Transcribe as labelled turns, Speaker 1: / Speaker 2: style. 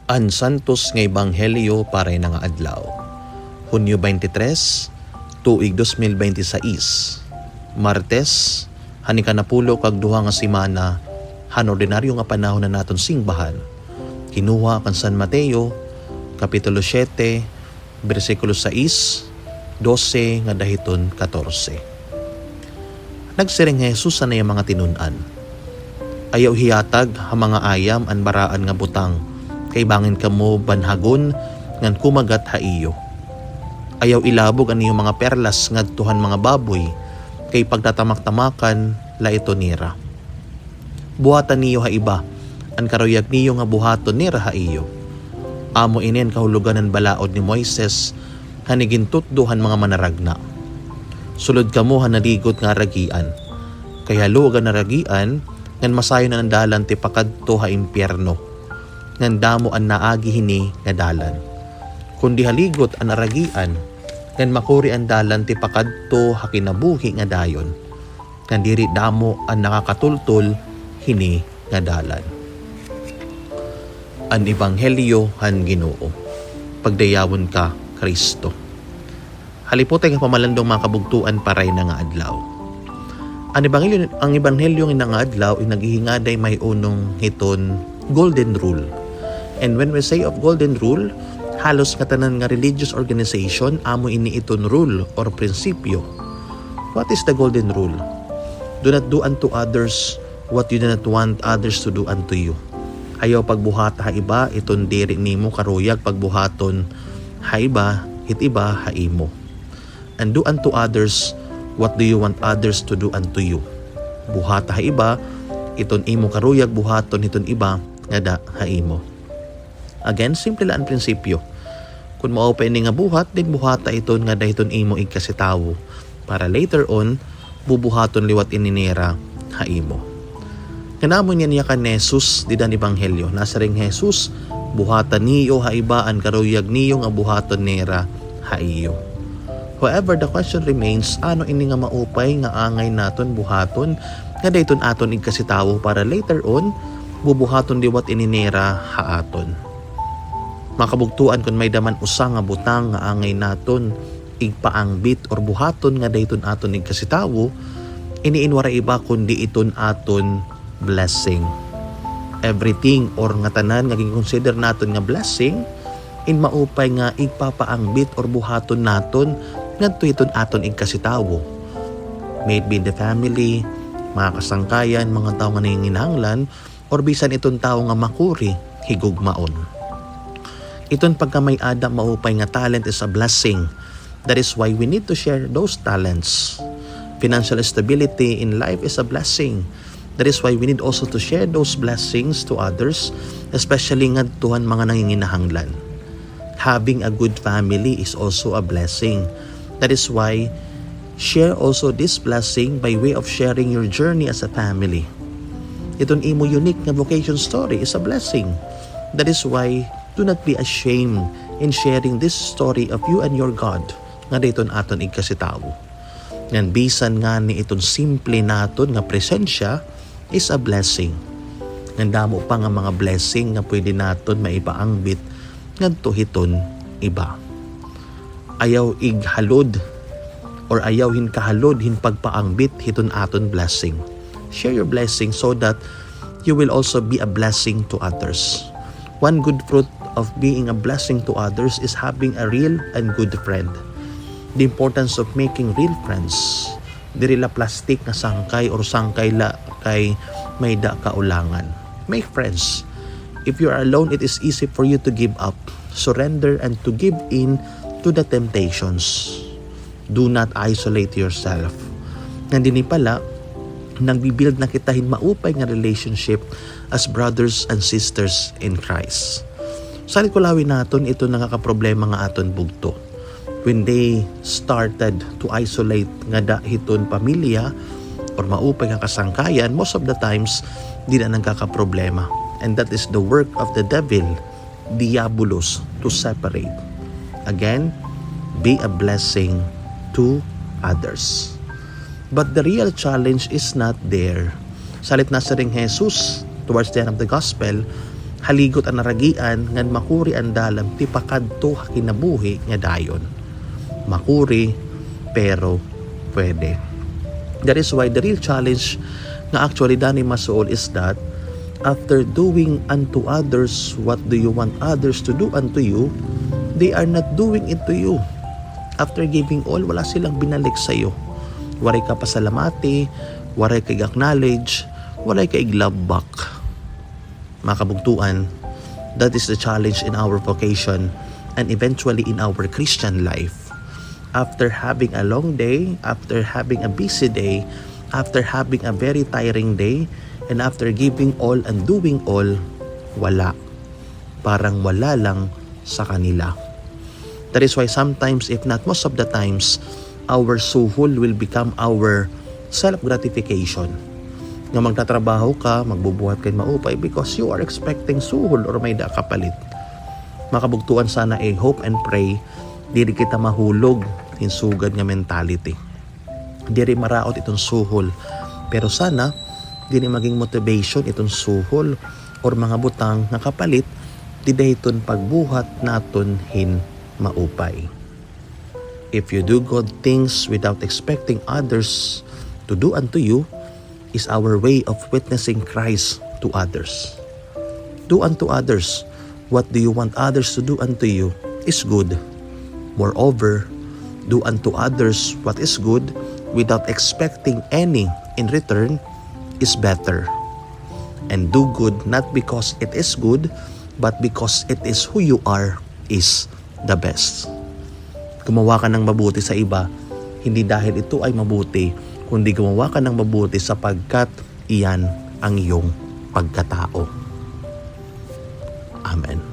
Speaker 1: An Santos nga Ebanghelyo para nga adlaw. Hunyo 23, tuig 2026. Martes, hanika na pulo kag duha nga semana han ordinaryo nga panahon na naton singbahan. Kinuha kan San Mateo kapitulo 7, bersikulo 6, 12 nga dahiton 14. Nagsiring Jesus sa naya mga tinun-an. Ayaw hiyatag ha mga ayam an baraan nga butang, kay bangin kamo banhagon ngan kumagat ha iyo. Ayaw ilabog an iyong mga perlas ngadtuhan mga baboy, kay pagtatamak-tamakan la ito nira. Buhatan niyo ha iba, an karuyag niyo nga buhaton nira ha iyo. Amo inen kahulugan ng balaod ni Moises, hanigintutduhan mga manaragna. Sulod kamo ha naligot nga ragian, kaya luwagan na ragian, ngan masayo na ng dalan ti pakadto ha impyerno, ngan damo an naagi hini nga dalan. Kundi haligot an aragian, ngan makuri ang dalan ti pakadto ha kinabuhi nga dayon, ngan diri damo an nakakatultol hini nga dalan. An Ebanghelyo han Ginoo. Pagdayawon ka, Kristo. Halipotay nga pamalandong mga kabugtuan paray na nga adlaw. Ang Ebanghelyo nga nga adlaw ay naghihingaday may unong hiton golden rule. And when we say of golden rule, halos katanan nga religious organization amo ini iton rule or prinsipyo. What is the golden rule? Do not do unto others what you do not want others to do unto you. Ayaw pagbuhat ha iba, iton diri nimo karuyag pagbuhaton ha iba, hit iba ha imo. And do unto others what do you want others to do unto you. Buhat ha iba, iton imo karuyag buhaton iton iba nga da ha imo. Again, simple lang ang prinsipyo. Kung ma-open nga buhat, din buhata iton nga dahiton imo igkasitawo, para later on bubuhaton liwat ininera ha imo. Kanamo niya kan Jesus di dan Ebanghelyo. Nasa ring Jesus, buhatan niyo ha iba, an karuyag niyo nga buhaton nera ha iyo. However, the question remains, ano ini nga maupay nga angay naton buhaton nga dayton aton igkasitawo, para later on bubuhaton liwat ininera ha aton. Makabugtuan kung may daman usa nga butang nga angay naton igpaangbit or buhaton nga dayton aton igkasitawo, iniinwara iba kundi iton aton blessing. Everything or nga tanan nga consider naton nga blessing, in maupay nga igpapaangbit or buhaton naton ngadto iton aton igkasitawo. May it be in the family, mga kasangkayan, mga tao nga nanginginahanglan, or bisan iton tao nga makuri, higugmaon. Iton pagka may ada maupay nga talent is a blessing. That is why we need to share those talents. Financial stability in life is a blessing. That is why we need also to share those blessings to others, especially ngadtuhan mga nanginginahanglan. Having a good family is also a blessing. That is why share also this blessing by way of sharing your journey as a family. Iton imo unique nga vocation story is a blessing. That is why do not be ashamed in sharing this story of you and your God nga dayton aton igkasitawo. Ngan bisan nga ni iton simple naton nga presensya is a blessing. Ngan damo pa nga mga blessing nga pwede naton maipaangbit ngadto hiton iba. Ayaw ighalod or ayaw hin kahalod hin pagpaangbit hiton aton blessing. Share your blessing so that you will also be a blessing to others. One good fruit of being a blessing to others is having a real and good friend. The importance of making real friends. Diri la plastic na sangkay or sangkay la kay may da kaulangan. Make friends. If you are alone, it is easy for you to give up, surrender, and to give in to the temptations. Do not isolate yourself. Nandini pala, nagbibuild na kita hin maupay nga relationship as brothers and sisters in Christ. Salit ko lawin naton ito nakakaproblema nga aton bugto. When they started to isolate nga dahiton pamilya or maupay nga kasangkayan, most of the times di na nagkakaproblema. And that is the work of the devil, diabolos, to separate. Again, be a blessing to others. But the real challenge is not there. Salit na sa ring Jesus towards the end of the gospel, haligot ang naragian ngan makuri ang dalam ti pakadto kinabuhi nga dayon. Makuri pero pwede. That is why the real challenge nga actually Danny Masuol is that after doing unto others what do you want others to do unto you, they are not doing it to you. After giving all, wala silang binalik sa iyo. Waray ka pasalamati, waray ka acknowledge, waray ka love back. Mga kabugtuan, that is the challenge in our vocation and eventually in our Christian life. After having a long day, after having a busy day, after having a very tiring day, and after giving all and doing all, wala. Parang wala lang sa kanila. That is why sometimes, if not most of the times, our suhol will become our self-gratification. Nga magtatrabaho ka, magbubuhat kayo maupay because you are expecting suhol or may kapalit. Makabugtuan sana hope and pray, diri kita mahulog hinsugad nga mentality. Diri maraot itong suhol. Pero sana, diri maging motivation itong suhol or mga butang nga kapalit, di dayton pagbuhat naton hin maupay. If you do good things without expecting others to do unto you, is our way of witnessing Christ to others. Do unto others what do you want others to do unto you is good. Moreover, do unto others what is good without expecting any in return is better. And do good not because it is good, but because it is who you are is the best. Gumawa ka ng mabuti sa iba, hindi dahil ito ay mabuti, kundi gumawa ka ng mabuti sapagkat iyan ang iyong pagkatao. Amen.